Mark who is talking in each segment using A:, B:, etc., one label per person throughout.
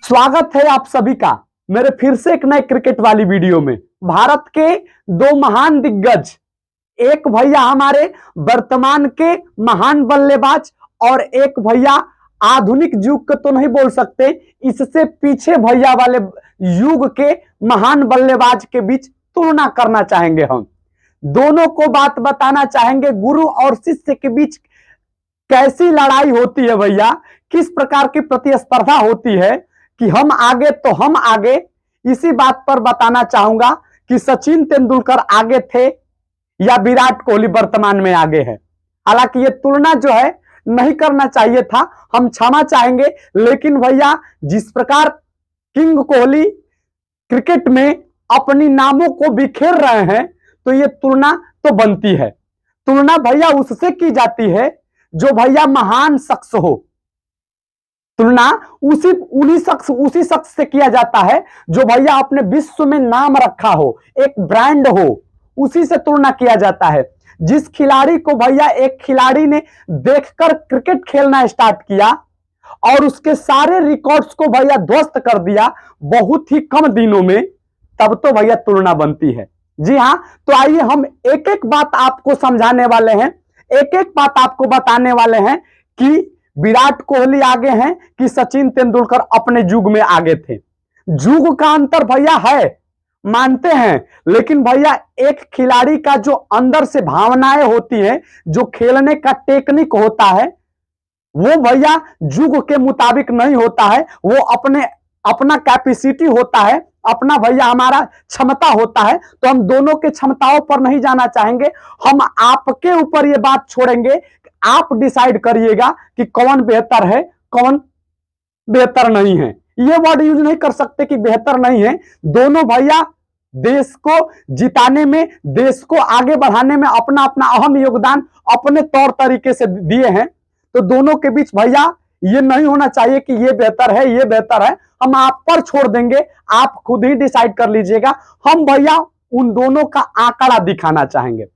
A: स्वागत है आप सभी का मेरे फिर से एक नए क्रिकेट वाली वीडियो में। भारत के दो महान दिग्गज, एक भैया हमारे वर्तमान के महान बल्लेबाज और एक भैया आधुनिक युग का तो नहीं बोल सकते, इससे पीछे भैया वाले युग के महान बल्लेबाज के बीच तुलना करना चाहेंगे। हम दोनों को बात बताना चाहेंगे, गुरु और शिष्य के बीच कैसी लड़ाई होती है भैया, किस प्रकार की प्रतिस्पर्धा होती है कि हम आगे तो हम आगे। इसी बात पर बताना चाहूंगा कि सचिन तेंदुलकर आगे थे या विराट कोहली वर्तमान में आगे है। हालांकि ये तुलना जो है नहीं करना चाहिए था, हम क्षमा चाहेंगे, लेकिन भैया जिस प्रकार किंग कोहली क्रिकेट में अपनी नामों को बिखेर रहे हैं तो ये तुलना तो बनती है। तुलना भैया उससे की जाती है जो भैया महान शख्स हो, तुलना उसी शख्स से किया जाता है जो भैया अपने विश्व में नाम रखा हो, एक ब्रांड हो, उसी से तुलना किया जाता है। जिस खिलाड़ी को भैया एक खिलाड़ी ने देखकर क्रिकेट खेलना स्टार्ट किया और उसके सारे रिकॉर्ड्स को भैया ध्वस्त कर दिया बहुत ही कम दिनों में, तब तो भैया तुलना बनती है। जी हाँ, तो आइए हम एक एक बात आपको समझाने वाले हैं, एक एक बात आपको बताने वाले हैं कि विराट कोहली आगे हैं कि सचिन तेंदुलकर अपने युग में आगे थे। युग का अंतर भैया है, मानते हैं, लेकिन भैया एक खिलाड़ी का जो अंदर से भावनाएं होती हैं, जो खेलने का टेक्निक होता है, वो भैया युग के मुताबिक नहीं होता है। वो अपना कैपेसिटी होता है, अपना भैया हमारा क्षमता होता है। तो हम दोनों के क्षमताओं पर नहीं जाना चाहेंगे, हम आपके ऊपर ये बात छोड़ेंगे, आप डिसाइड करिएगा कि कौन बेहतर है कौन बेहतर नहीं है। ये वर्ड यूज नहीं कर सकते कि बेहतर नहीं है। दोनों भैया देश को जिताने में, देश को आगे बढ़ाने में अपना अपना अहम योगदान अपने तौर तरीके से दिए हैं। तो दोनों के बीच भैया ये नहीं होना चाहिए कि ये बेहतर है ये बेहतर है, हम आप पर छोड़ देंगे, आप खुद ही डिसाइड कर लीजिएगा। हम भैया उन दोनों का आंकड़ा दिखाना चाहेंगे।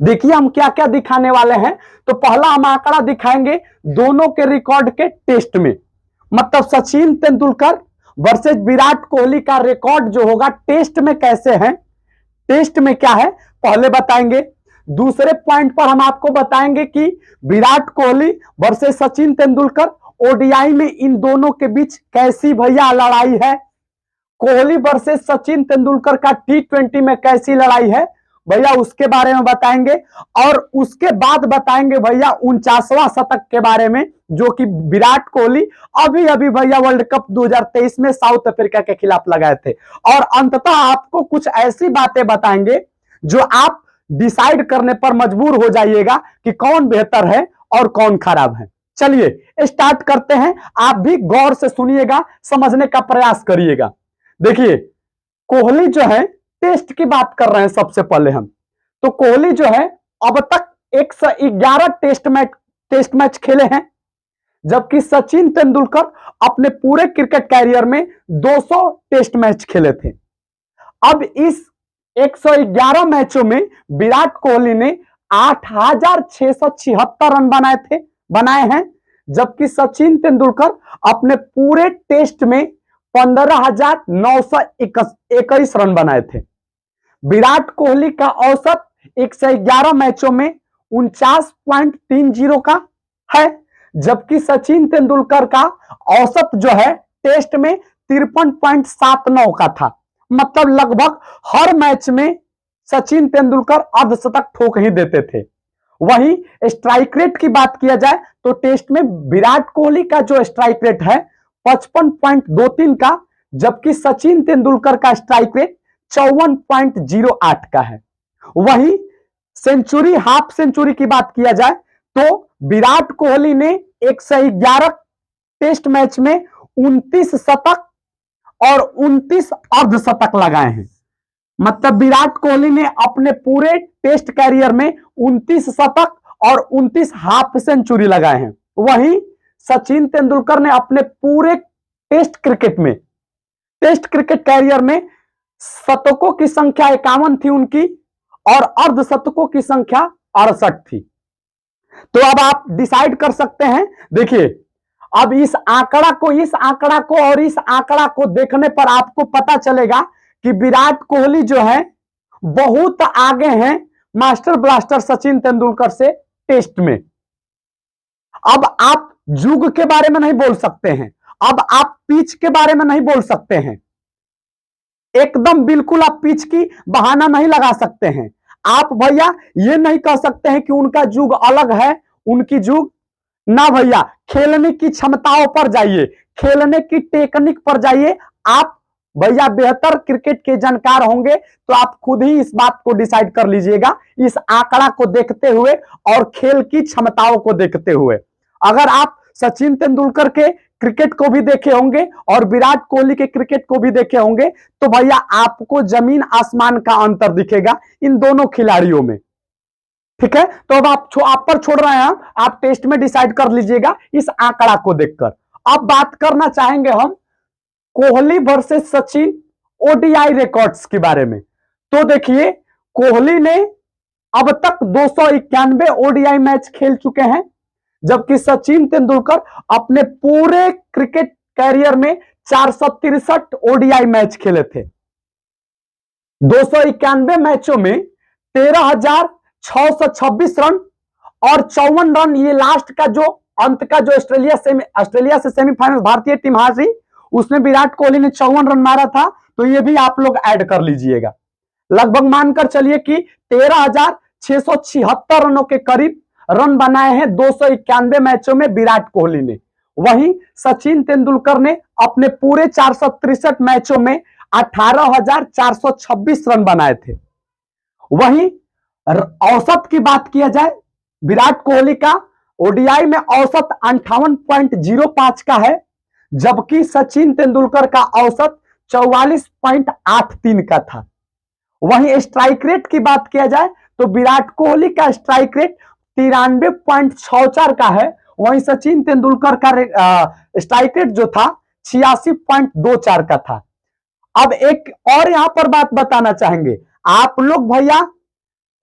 A: देखिए हम क्या क्या दिखाने वाले हैं। तो पहला हम आंकड़ा दिखाएंगे दोनों के रिकॉर्ड के टेस्ट में, मतलब सचिन तेंदुलकर वर्सेस विराट कोहली का रिकॉर्ड जो होगा टेस्ट में कैसे है, टेस्ट में क्या है पहले बताएंगे। दूसरे पॉइंट पर हम आपको बताएंगे कि विराट कोहली वर्सेस सचिन तेंदुलकर ओडीआई में इन दोनों के बीच कैसी भैया लड़ाई है। कोहली वर्सेस सचिन तेंदुलकर का T20 में कैसी लड़ाई है भैया, उसके बारे में बताएंगे। और उसके बाद बताएंगे भैया 49वां शतक के बारे में, जो कि विराट कोहली अभी अभी भैया वर्ल्ड कप 2023 में साउथ अफ्रीका के खिलाफ लगाए थे। और अंततः आपको कुछ ऐसी बातें बताएंगे जो आप डिसाइड करने पर मजबूर हो जाइएगा कि कौन बेहतर है और कौन खराब है। चलिए स्टार्ट करते हैं, आप भी गौर से सुनिएगा, समझने का प्रयास करिएगा। देखिए कोहली जो है, टेस्ट की बात कर रहे हैं सबसे पहले हम। तो कोहली जो है अब तक 111 टेस्ट मैच खेले हैं, जबकि सचिन तेंदुलकर अपने पूरे क्रिकेट कैरियर में 200 टेस्ट मैच खेले थे। अब इस 111 मैचों में विराट कोहली ने 8676 रन बनाए हैं, जबकि सचिन तेंदुलकर अपने पूरे टेस्ट में 15,921 रन बनाए थे। विराट कोहली का औसत 111 मैचों में 49.30 का है, जबकि सचिन तेंदुलकर का औसत जो है टेस्ट में 53.79 का था। मतलब लगभग हर मैच में सचिन तेंदुलकर अर्धशतक ठोक ही देते थे। वहीं स्ट्राइक रेट की बात किया जाए तो टेस्ट में विराट कोहली का जो स्ट्राइक रेट है 55.23 का, जबकि सचिन तेंदुलकर का स्ट्राइक रेट 54.08 का है। वहीं सेंचुरी, हाफ सेंचुरी की बात किया जाए तो विराट कोहली ने 111 टेस्ट मैच में 29 शतक और 29 अर्धशतक लगाए हैं। मतलब विराट कोहली ने अपने पूरे टेस्ट कैरियर में 29 शतक और 29 हाफ सेंचुरी लगाए हैं। वहीं सचिन तेंदुलकर ने अपने पूरे टेस्ट क्रिकेट कैरियर में शतकों की संख्या 51 थी उनकी, और अर्धशतकों की संख्या 68 थी। तो अब आप डिसाइड कर सकते हैं। देखिए, अब इस आंकड़ा को और इस आंकड़ा को देखने पर आपको पता चलेगा कि विराट कोहली जो है बहुत आगे हैं मास्टर ब्लास्टर सचिन तेंदुलकर से टेस्ट में। अब आप जुग के बारे में नहीं बोल सकते हैं, अब आप पिच के बारे में नहीं बोल सकते हैं, एकदम बिल्कुल आप पिच की बहाना नहीं लगा सकते हैं। आप भैया ये नहीं कह सकते हैं कि उनका जुग अलग है, उनकी जुग ना भैया। खेलने की क्षमताओं पर जाइए, खेलने की टेक्निक पर जाइए। आप भैया बेहतर क्रिकेट के जानकार होंगे तो आप खुद ही इस बात को डिसाइड कर लीजिएगा, इस आंकड़ा को देखते हुए और खेल की क्षमताओं को देखते हुए। अगर आप सचिन तेंदुलकर के क्रिकेट को भी देखे होंगे और विराट कोहली के क्रिकेट को भी देखे होंगे तो भैया आपको जमीन आसमान का अंतर दिखेगा इन दोनों खिलाड़ियों में। ठीक है, तो अब आप पर छोड़ रहे हैं, आप टेस्ट में डिसाइड कर लीजिएगा इस आंकड़ा को देखकर। अब बात करना चाहेंगे हम Kohli versus Sachin ODI records के बारे में। तो देखिए, कोहली ने अब तक 291 ओडीआई मैच खेल चुके हैं, जबकि सचिन तेंदुलकर अपने पूरे क्रिकेट कैरियर में 463 ओडीआई मैच खेले थे। 291 मैचों में 13,626 रन और 54 रन, ये लास्ट का जो अंत का जो ऑस्ट्रेलिया से सेमीफाइनल भारतीय टीम हारी, उसमें विराट कोहली ने 54 रन मारा था। तो ये भी आप लोग ऐड कर लीजिएगा। लगभग मानकर चलिए कि 13,676 रनों के करीब रन बनाए हैं 291 मैचों में विराट कोहली ने। वहीं सचिन तेंदुलकर ने अपने पूरे 463 मैचों में 18,426 रन बनाए थे। वहीं औसत की बात किया जाए, विराट कोहली का ओडीआई में औसत 58.05 का है, जबकि सचिन तेंदुलकर का औसत 44.83 का था। वहीं स्ट्राइक रेट की बात किया जाए तो विराट कोहली का स्ट्राइक रेट 93.64 का है, वहीं सचिन तेंदुलकर का स्ट्राइक रेट जो था 86.24 का था। अब एक और यहां पर बात बताना चाहेंगे, आप लोग भैया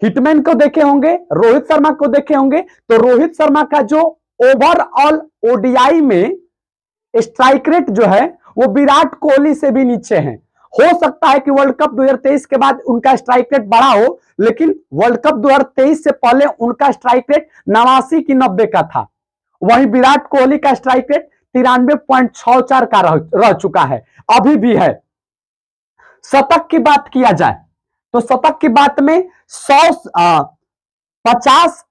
A: हिटमैन को देखे होंगे, रोहित शर्मा को देखे होंगे, तो रोहित शर्मा का जो ओवरऑल ओडीआई में स्ट्राइक रेट जो है वो विराट कोहली से भी नीचे है। हो सकता है कि वर्ल्ड कप 2023 के बाद उनका स्ट्राइक रेट बढ़ा हो, लेकिन वर्ल्ड कप 2023 से पहले उनका स्ट्राइक रेट 89 की 90 का था। वहीं विराट कोहली का स्ट्राइक रेट 93.64 का रह चुका है, अभी भी है। शतक की बात किया जाए तो शतक की बात में 50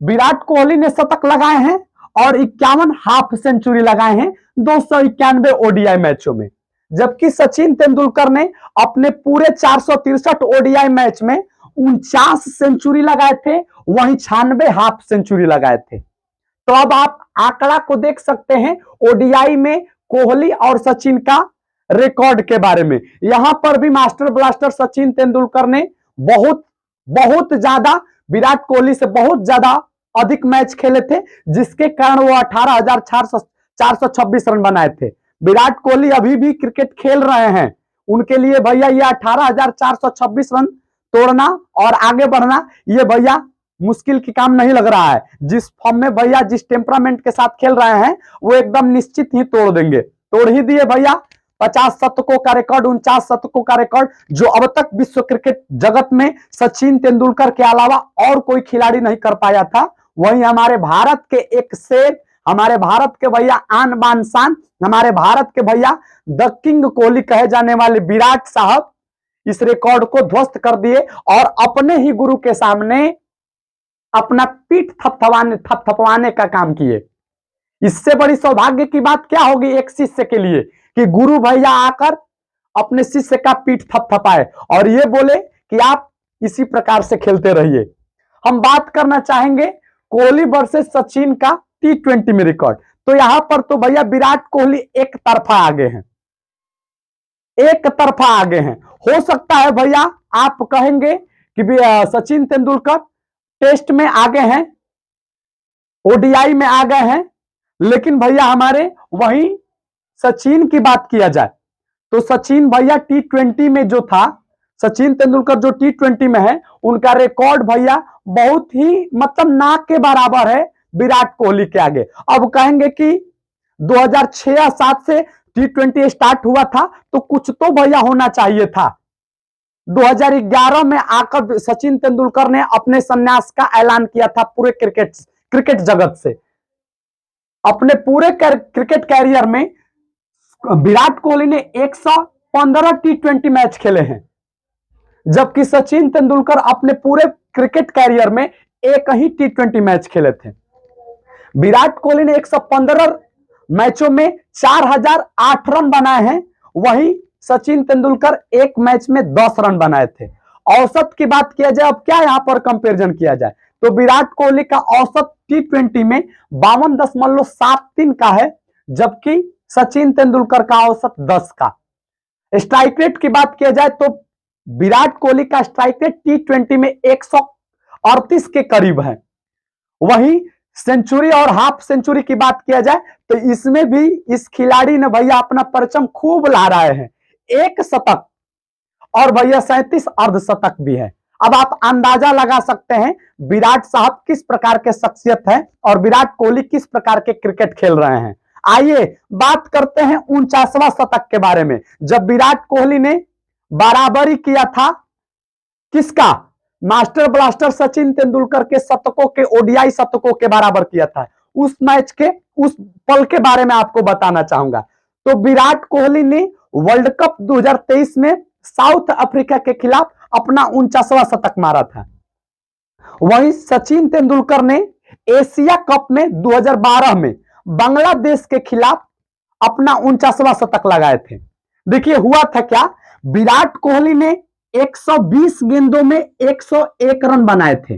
A: विराट कोहली ने शतक लगाए हैं और 51 हाफ सेंचुरी लगाए हैं 291 ओडीआई मैचों में, जबकि सचिन तेंदुलकर ने अपने पूरे 463 ओडीआई मैच में 49 सेंचुरी लगाए थे, वहीं 96 हाफ सेंचुरी लगाए थे। तो अब आप आंकड़ा को देख सकते हैं ओडीआई में कोहली और सचिन का रिकॉर्ड के बारे में। यहां पर भी मास्टर ब्लास्टर सचिन तेंदुलकर ने बहुत ज्यादा विराट कोहली से बहुत ज्यादा अधिक मैच खेले थे, जिसके कारण वो 18,426 रन बनाए थे। विराट कोहली अभी भी क्रिकेट खेल रहे हैं, उनके लिए भैया ये 18,426 रन तोड़ना और आगे बढ़ना ये भैया मुश्किल की काम नहीं लग रहा है। जिस फॉर्म में भैया जिस टेम्परामेंट के साथ खेल रहे हैं वो एकदम निश्चित ही तोड़ देंगे, तोड़ ही दिए भैया। 50 शतकों का रिकॉर्ड, 49 शतकों का रिकॉर्ड जो अब तक विश्व क्रिकेट जगत में सचिन तेंदुलकर के अलावा और कोई खिलाड़ी नहीं कर पाया था। वहीं हमारे भारत के एक शेर, हमारे भारत के भैया आन बान शान, हमारे भारत के भैया द किंग कोहली कहे जाने वाले विराट साहब इस रिकॉर्ड को ध्वस्त कर दिए और अपने ही गुरु के सामने अपना पीठ थपथपाने का काम किए। इससे बड़ी सौभाग्य की बात क्या होगी एक शिष्य के लिए कि गुरु भैया आकर अपने शिष्य का पीठ थपथपाए और ये बोले कि आप इसी प्रकार से खेलते रहिए। हम बात करना चाहेंगे कोहली वर्सेस सचिन का T20 में रिकॉर्ड। तो यहां पर तो भैया विराट कोहली एक तरफा आगे हैं, एक तरफा आगे हैं। हो सकता है भैया आप कहेंगे कि सचिन तेंदुलकर टेस्ट में आगे हैं, ओडीआई में आ गए हैं, लेकिन भैया हमारे वहीं सचिन की बात किया जाए तो सचिन भैया T20 में जो था सचिन तेंदुलकर जो T20 में है उनका रिकॉर्ड भैया बहुत ही मतलब नाक के बराबर है विराट कोहली के आगे। अब कहेंगे कि 2006 या 7 से T20 स्टार्ट हुआ था तो कुछ तो भैया होना चाहिए था। 2011 में आकर सचिन तेंदुलकर ने अपने संन्यास का ऐलान किया था पूरे क्रिकेट जगत से। अपने पूरे क्रिकेट कैरियर में विराट कोहली ने 115 T20 मैच खेले हैं, जबकि सचिन तेंदुलकर अपने पूरे क्रिकेट कैरियर में एक ही T20 मैच खेले थे। विराट कोहली ने 115 मैचों में 4008 रन बनाए हैं, वहीं सचिन तेंदुलकर एक मैच में 10 रन बनाए थे। औसत की बात किया जाए, अब क्या यहां पर कंपैरिजन किया जाए, तो विराट कोहली का औसत T20 में 52.73 का है, जबकि सचिन तेंदुलकर का औसत 10 का। स्ट्राइक रेट की बात किया जाए तो विराट कोहली का स्ट्राइक रेट T20 में 138 के करीब है। वहीं सेंचुरी और हाफ सेंचुरी की बात किया जाए तो इसमें भी इस खिलाड़ी ने भैया अपना परचम खूब लहराए हैं। 1 शतक और भैया 37 अर्धशतक भी है। अब आप अंदाजा लगा सकते हैं विराट साहब किस प्रकार के शख्सियत है और विराट कोहली किस प्रकार के क्रिकेट खेल रहे हैं। आइए बात करते हैं 49वां शतक के बारे में, जब विराट कोहली ने बराबरी किया था किसका, मास्टर ब्लास्टर सचिन तेंदुलकर के शतकों के, ओडीआई शतकों के बराबर किया था। उस मैच के उस पल के बारे में आपको बताना चाहूंगा। तो विराट कोहली ने वर्ल्ड कप 2023 में साउथ अफ्रीका के खिलाफ अपना 49वां शतक मारा था। वहीं सचिन तेंदुलकर ने एशिया कप में 2012 में बांग्लादेश के खिलाफ अपना 49वां शतक लगाए थे। देखिए हुआ था क्या, विराट कोहली ने 120 गेंदों में 101 रन बनाए थे,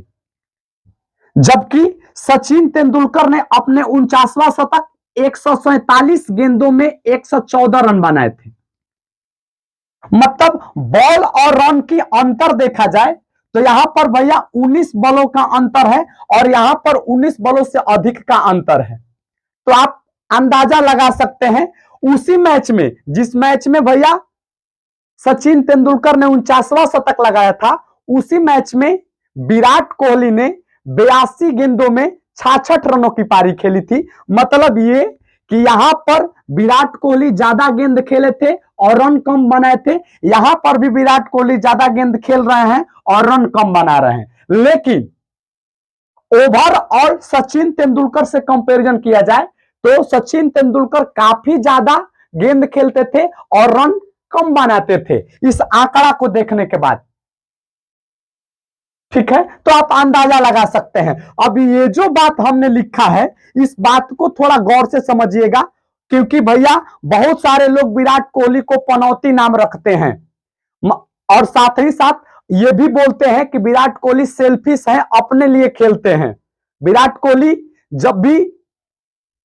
A: जबकि सचिन तेंदुलकर ने अपने 49वां शतक 147 गेंदों में 114 रन बनाए थे। मतलब बॉल और रन की अंतर देखा जाए तो यहां पर भैया 19 बॉलों का अंतर है और यहां पर 19 बॉलों से अधिक का अंतर है। तो आप अंदाजा लगा सकते हैं उसी मैच में, जिस मैच में भैया सचिन तेंदुलकर ने 49वां शतक लगाया था, उसी मैच में विराट कोहली ने 82 गेंदों में 66 रनों की पारी खेली थी। मतलब ये कि यहां पर विराट कोहली ज्यादा गेंद खेले थे और रन कम बनाए थे, यहां पर भी विराट कोहली ज्यादा गेंद खेल रहे हैं और रन कम बना रहे हैं। लेकिन ओवरऑल सचिन तेंदुलकर से कंपैरिजन किया जाए तो सचिन तेंदुलकर काफी ज्यादा गेंद खेलते थे और रन कम बनाते थे इस आंकड़ा को देखने के बाद। ठीक है, तो आप अंदाजा लगा सकते हैं। अब ये जो बात हमने लिखा है इस बात को थोड़ा गौर से समझिएगा, क्योंकि भैया बहुत सारे लोग विराट कोहली को पनौती नाम रखते हैं और साथ ही साथ ये भी बोलते हैं कि विराट कोहली सेल्फिश है, अपने लिए खेलते हैं। विराट कोहली जब भी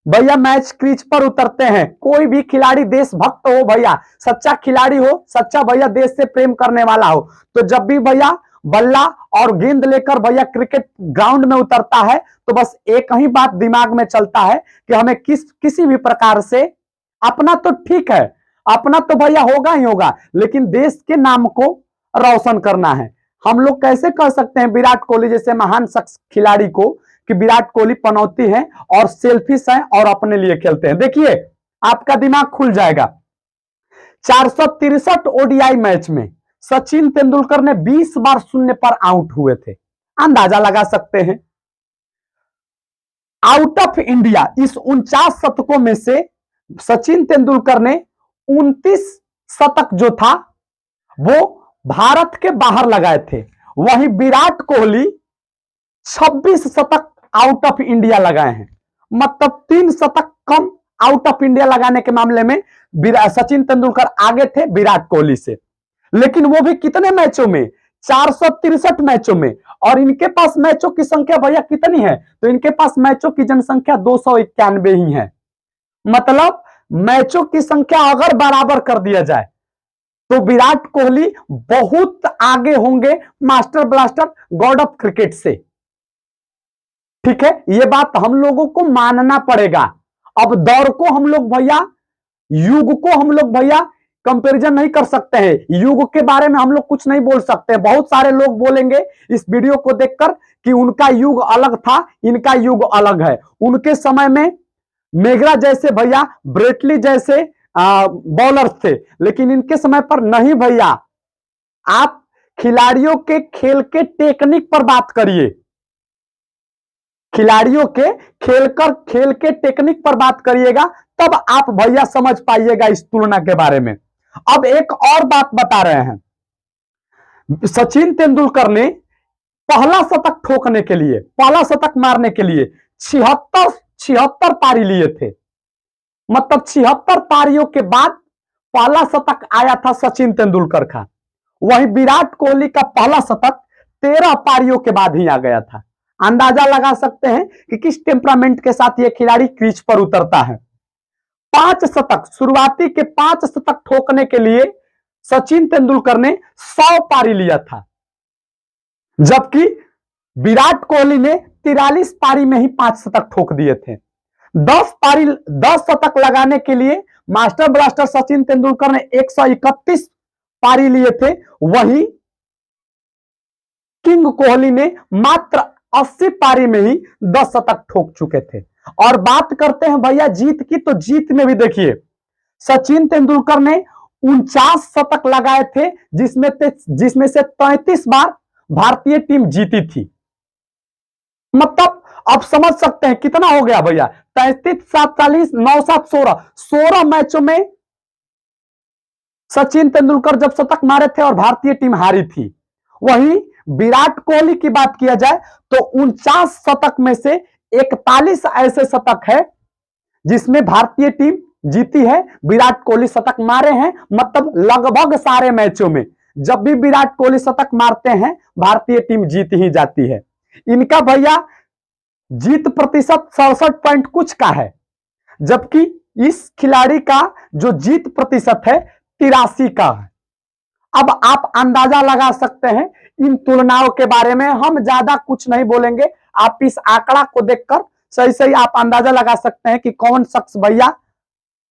A: भैया मैच क्रीज पर उतरते हैं, कोई भी खिलाड़ी देशभक्त हो भैया, सच्चा खिलाड़ी हो, सच्चा भैया देश से प्रेम करने वाला हो, तो जब भी भैया बल्ला और गेंद लेकर भैया क्रिकेट ग्राउंड में उतरता है तो बस एक ही बात दिमाग में चलता है कि हमें किसी भी प्रकार से अपना तो ठीक है, अपना तो भैया होगा ही होगा, लेकिन देश के नाम को रोशन करना है। हम लोग कैसे कह सकते हैं विराट कोहली जैसे महान शख्स खिलाड़ी को कि विराट कोहली पनौती है और सेल्फिश है और अपने लिए खेलते हैं। देखिए आपका दिमाग खुल जाएगा। 463 ओडीआई मैच में सचिन तेंदुलकर ने 20 बार शून्य पर आउट हुए थे। अंदाजा लगा सकते हैं। आउट ऑफ इंडिया इस 49 शतकों में से सचिन तेंदुलकर ने 29 शतक जो था वो भारत के बाहर लगाए थे। वहीं विराट कोहली 26 शतक आउट ऑफ इंडिया लगाए हैं। मतलब 3 शतक कम आउट ऑफ इंडिया लगाने के मामले में सचिन तेंदुलकर आगे थे विराट कोहली से। लेकिन वो भी कितने मैचों में, 463 मैचों में। और इनके पास मैचों की संख्या भैया कितनी है, तो इनके पास मैचों की जनसंख्या 291 ही है। मतलब मैचों की संख्या अगर बराबर कर दिया जाए तो विराट कोहली बहुत आगे होंगे master blaster God of cricket से। ठीक है, यह बात हम लोगों को मानना पड़ेगा। अब दौर को हम लोग भैया, युग को हम लोग भैया कंपैरिजन नहीं कर सकते हैं। युग के बारे में हम लोग कुछ नहीं बोल सकते। बहुत सारे लोग बोलेंगे इस वीडियो को देखकर कि उनका युग अलग था, इनका युग अलग है। उनके समय में मेगरा जैसे भैया, ब्रेटली जैसे बॉलर थे, लेकिन इनके समय पर नहीं भैया। आप खिलाड़ियों के खेल के टेक्निक पर बात करिए, खिलाड़ियों के खेल के टेक्निक पर बात करिएगा, तब आप भैया समझ पाइएगा इस तुलना के बारे में। अब एक और बात बता रहे हैं, सचिन तेंदुलकर ने पहला शतक ठोकने के लिए, पहला शतक मारने के लिए 76 पारी लिए थे। मतलब 76 पारियों के बाद पहला शतक आया था सचिन तेंदुलकर का। वहीं विराट कोहली का पहला शतक 13 पारियों के बाद ही आ गया था। अंदाजा लगा सकते हैं कि किस टेम्परामेंट के साथ यह खिलाड़ी क्रीज पर उतरता है। 5 शतक, शुरुआती के 5 शतक ठोकने के लिए सचिन तेंदुलकर ने 100 पारी लिया था, जबकि विराट कोहली ने 43 पारी में ही 5 शतक ठोक दिए थे। 10 शतक लगाने के लिए मास्टर ब्लास्टर सचिन तेंदुलकर ने 131 पारी लिए थे। वहीं किंग कोहली ने मात्र 80 पारी में ही 10 शतक ठोक चुके थे। और बात करते हैं भैया जीत की, तो जीत में भी देखिए सचिन तेंदुलकर ने 49 शतक लगाए थे, जिसमें से 33 बार भारतीय टीम जीती थी। मतलब आप समझ सकते हैं कितना हो गया भैया, 33, 7, 40, 9, 7, 16 मैचों में सचिन तेंदुलकर जब शतक मारे थे और भारतीय टीम हारी थी। वहीं विराट कोहली की बात किया जाए तो 49 शतक में से 41 ऐसे शतक है जिसमें भारतीय टीम जीती है, विराट कोहली शतक मारे हैं। मतलब लगभग सारे मैचों में जब भी विराट कोहली शतक मारते हैं भारतीय टीम जीत ही जाती है। इनका भैया जीत प्रतिशत 67 पॉइंट कुछ का है, जबकि इस खिलाड़ी का जो जीत प्रतिशत है 83 का है। अब आप अंदाजा लगा सकते हैं इन तुलनाओं के बारे में हम ज्यादा कुछ नहीं बोलेंगे। आप इस आंकड़ा को देखकर सही सही आप अंदाजा लगा सकते हैं कि कौन शख्स भैया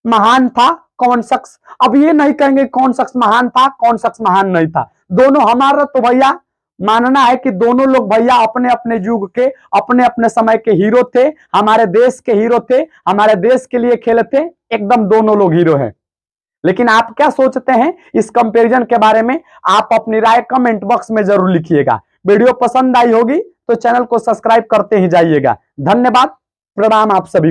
A: महान था, कौन शख्स, अब ये नहीं कहेंगे कौन शख्स महान था, कौन शख्स महान नहीं था। दोनों, हमारा तो भैया मानना है कि दोनों लोग भैया अपने अपने युग के, अपने अपने समय के हीरो थे, हमारे देश के हीरो थे, हमारे देश के लिए खेले थे, एकदम दोनों लोग हीरो हैं। लेकिन आप क्या सोचते हैं इस कंपैरिजन के बारे में, आप अपनी राय कमेंट बॉक्स में जरूर लिखिएगा। वीडियो पसंद आई होगी तो चैनल को सब्सक्राइब करते ही जाइएगा। धन्यवाद, प्रणाम आप सभी को।